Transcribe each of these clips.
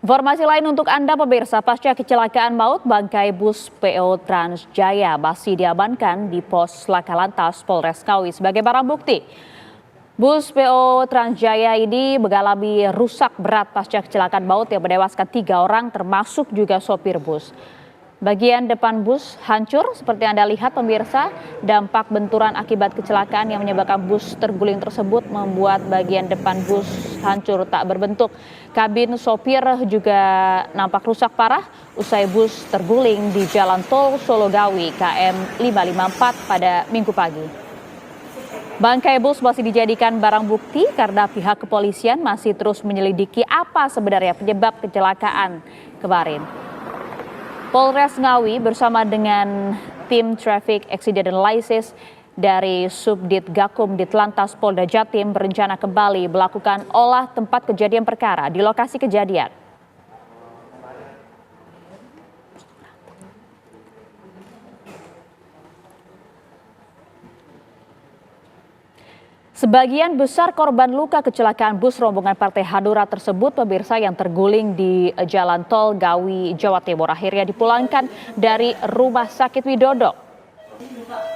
Informasi lain untuk Anda pemirsa, pasca kecelakaan maut bangkai bus PO Transjaya masih diamankan di pos Laka Lantas Polres Ngawi sebagai barang bukti. Bus PO Transjaya ini mengalami rusak berat pasca kecelakaan maut yang menewaskan 3 orang termasuk juga sopir bus. Bagian depan bus hancur seperti Anda lihat pemirsa, dampak benturan akibat kecelakaan yang menyebabkan bus terguling tersebut membuat bagian depan bus hancur tak berbentuk. Kabin sopir juga nampak rusak parah usai bus terguling di Jalan Tol Solo Ngawi KM 554 pada Minggu pagi. Bangkai bus masih dijadikan barang bukti karena pihak kepolisian masih terus menyelidiki apa sebenarnya penyebab kecelakaan kemarin. Polres Ngawi bersama dengan tim Traffic Accident Analysis dari Subdit Gakum Ditlantas Polda Jatim berencana kembali melakukan olah tempat kejadian perkara di lokasi kejadian. Sebagian besar korban luka kecelakaan bus rombongan Partai Hanura tersebut pemirsa yang terguling di Jalan Tol Ngawi, Jawa Timur akhirnya dipulangkan dari Rumah Sakit Widodo.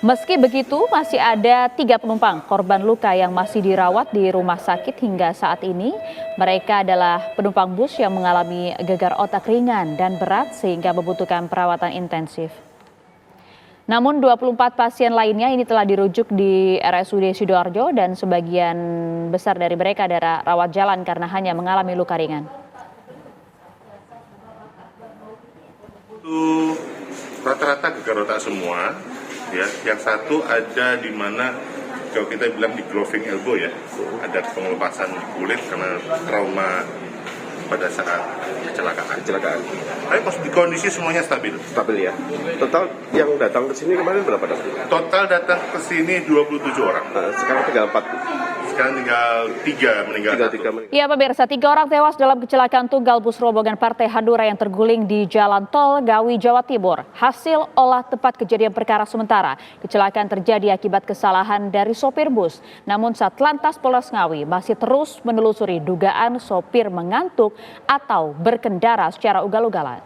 Meski begitu masih ada 3 penumpang korban luka yang masih dirawat di rumah sakit hingga saat ini. Mereka adalah penumpang bus yang mengalami gegar otak ringan dan berat sehingga membutuhkan perawatan intensif. Namun 24 pasien lainnya ini telah dirujuk di RSUD Sidoarjo dan sebagian besar dari mereka adalah rawat jalan karena hanya mengalami luka ringan. Rata-rata gegar otak semua, ya. Yang satu ada di mana kalau kita bilang di gloving elbow ya, ada pengelupasan kulit karena trauma pada saat kecelakaan. Tapi kondisi semuanya stabil. Stabil ya. Total yang datang ke sini kemarin berapa dokter? Total datang ke sini 27 orang. Nah, sekarang tinggal 4. Sekarang tinggal 3 meninggal. Ya pemirsa, 3 orang tewas dalam kecelakaan tunggal bus rombongan Partai Hanura yang terguling di Jalan Tol Ngawi, Jawa Timur. Hasil olah tempat kejadian perkara sementara, kecelakaan terjadi akibat kesalahan dari sopir bus. Namun Satlantas Polres Ngawi masih terus menelusuri dugaan sopir mengantuk atau berkendara secara ugal-ugalan.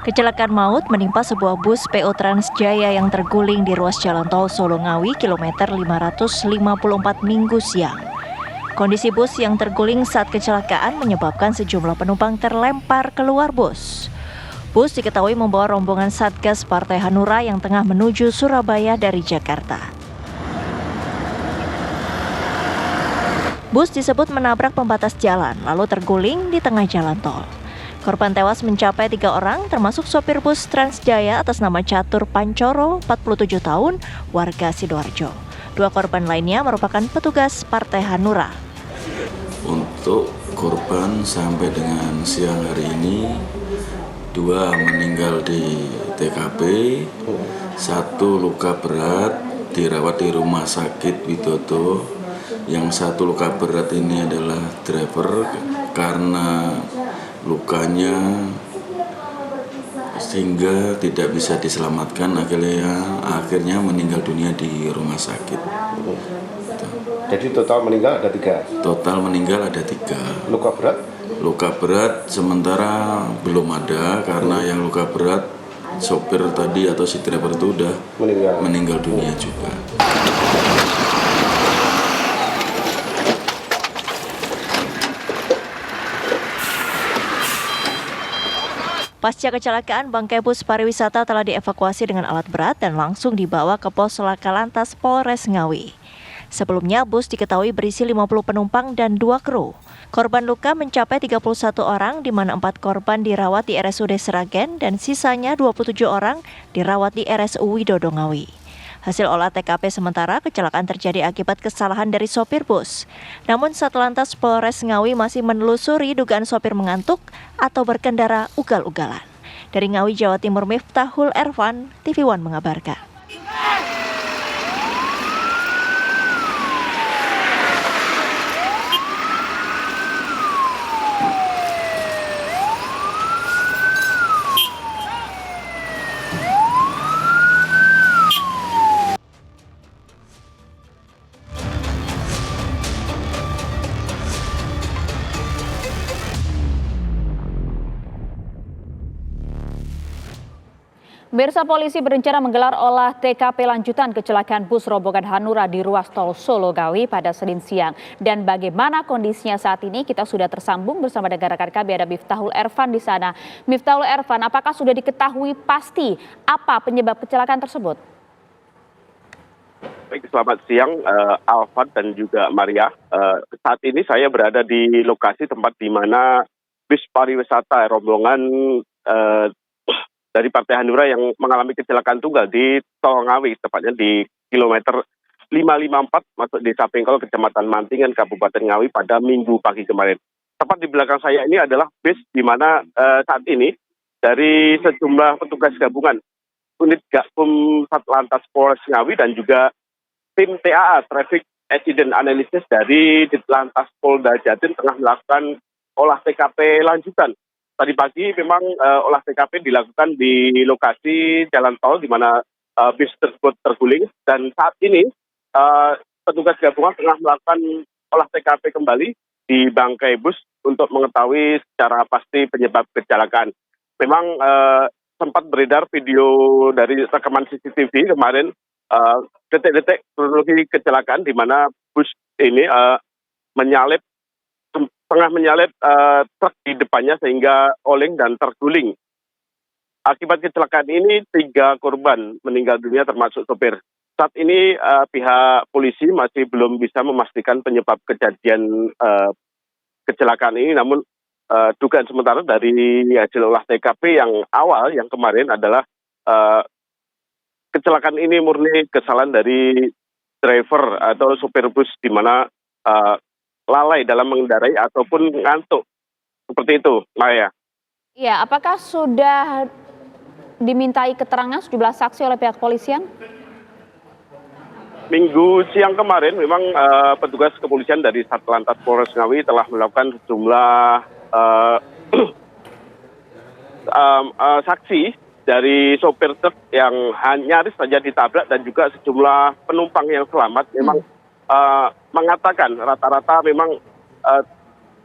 Kecelakaan maut menimpa sebuah bus PO Transjaya yang terguling di ruas Jalan Tol Solo Ngawi kilometer 554 Minggu siang. Kondisi bus yang terguling saat kecelakaan menyebabkan sejumlah penumpang terlempar keluar bus. Bus diketahui membawa rombongan Satgas Partai Hanura yang tengah menuju Surabaya dari Jakarta. Bus disebut menabrak pembatas jalan lalu terguling di tengah jalan tol. Korban tewas mencapai 3 orang, termasuk sopir bus Transjaya atas nama Catur Pancoro, 47 tahun, warga Sidoarjo. 2 korban lainnya merupakan petugas Partai Hanura. Untuk korban sampai dengan siang hari ini, 2 meninggal di TKP, 1 luka berat dirawat di Rumah Sakit Widodo. Yang 1 luka berat ini adalah driver karena lukanya sehingga tidak bisa diselamatkan, akhirnya meninggal dunia di rumah sakit. Jadi total meninggal ada 3? Total meninggal ada 3. Luka berat? Luka berat sementara belum ada karena yang luka berat sopir tadi atau si driver itu udah meninggal dunia juga. Pasca kecelakaan, bangkai bus pariwisata telah dievakuasi dengan alat berat dan langsung dibawa ke pos Laka Lantas Polres Ngawi. Sebelumnya, bus diketahui berisi 50 penumpang dan 2 kru. Korban luka mencapai 31 orang, di mana 4 korban dirawat di RSUD Sragen dan sisanya 27 orang dirawat di RSU Widodo Ngawi. Hasil olah TKP sementara, kecelakaan terjadi akibat kesalahan dari sopir bus. Namun Satlantas Polres Ngawi masih menelusuri dugaan sopir mengantuk atau berkendara ugal-ugalan. Dari Ngawi, Jawa Timur, Miftahul Ervan, TV One mengabarkan. Pemirsa, polisi berencana menggelar olah TKP lanjutan kecelakaan bus rombongan Hanura di ruas tol Solo Ngawi pada Senin siang. Dan bagaimana kondisinya saat ini, kita sudah tersambung bersama dengan rekan kami, ada Miftahul Erfan di sana. Miftahul Erfan, apakah sudah diketahui pasti apa penyebab kecelakaan tersebut? Baik, selamat siang Alfat dan juga Maria. Saat ini saya berada di lokasi tempat di mana bus pariwisata rombongan dari Partai Hanura yang mengalami kecelakaan tunggal di Tol Ngawi, tepatnya di kilometer 554 masuk Desa Pengkol, Kecamatan Mantingan, Kabupaten Ngawi pada Minggu pagi kemarin. Tepat di belakang saya ini adalah bus di mana saat ini dari sejumlah petugas gabungan unit Gakum Satlantas Polres Ngawi dan juga tim TAA Traffic Accident Analysis dari Ditlantas Polda Jatim tengah melakukan olah TKP lanjutan. Tadi pagi memang olah TKP dilakukan di lokasi jalan tol di mana bis tersebut terguling, dan saat ini petugas gabungan tengah melakukan olah TKP kembali di bangkai bus untuk mengetahui secara pasti penyebab kecelakaan. Memang sempat beredar video dari rekaman CCTV kemarin, detik-detik kronologi kecelakaan di mana bus ini tengah menyalip truk di depannya sehingga oleng dan terguling. Akibat kecelakaan ini 3 korban meninggal dunia termasuk sopir. Saat ini pihak polisi masih belum bisa memastikan penyebab kejadian kecelakaan ini, namun dugaan sementara dari hasil olah TKP yang awal yang kemarin adalah kecelakaan ini murni kesalahan dari driver atau sopir bus di mana lalai dalam mengendarai ataupun ngantuk. Seperti itu, Maya. Ya, apakah sudah dimintai keterangan sejumlah saksi oleh pihak kepolisian? Minggu siang kemarin memang petugas kepolisian dari Satlantas Polres Ngawi telah melakukan sejumlah saksi dari sopir truk yang nyaris saja ditabrak dan juga sejumlah penumpang yang selamat memang mengatakan rata-rata memang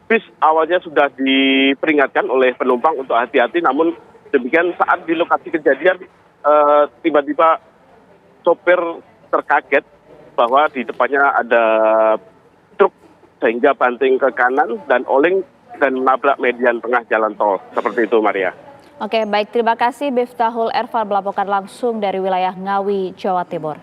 bis awalnya sudah diperingatkan oleh penumpang untuk hati-hati, namun demikian saat di lokasi kejadian tiba-tiba sopir terkaget bahwa di depannya ada truk sehingga banting ke kanan dan oleng dan menabrak median tengah jalan tol. Seperti itu, Maria. Oke, baik, terima kasih Miftahul Erfan melaporkan langsung dari wilayah Ngawi, Jawa Timur.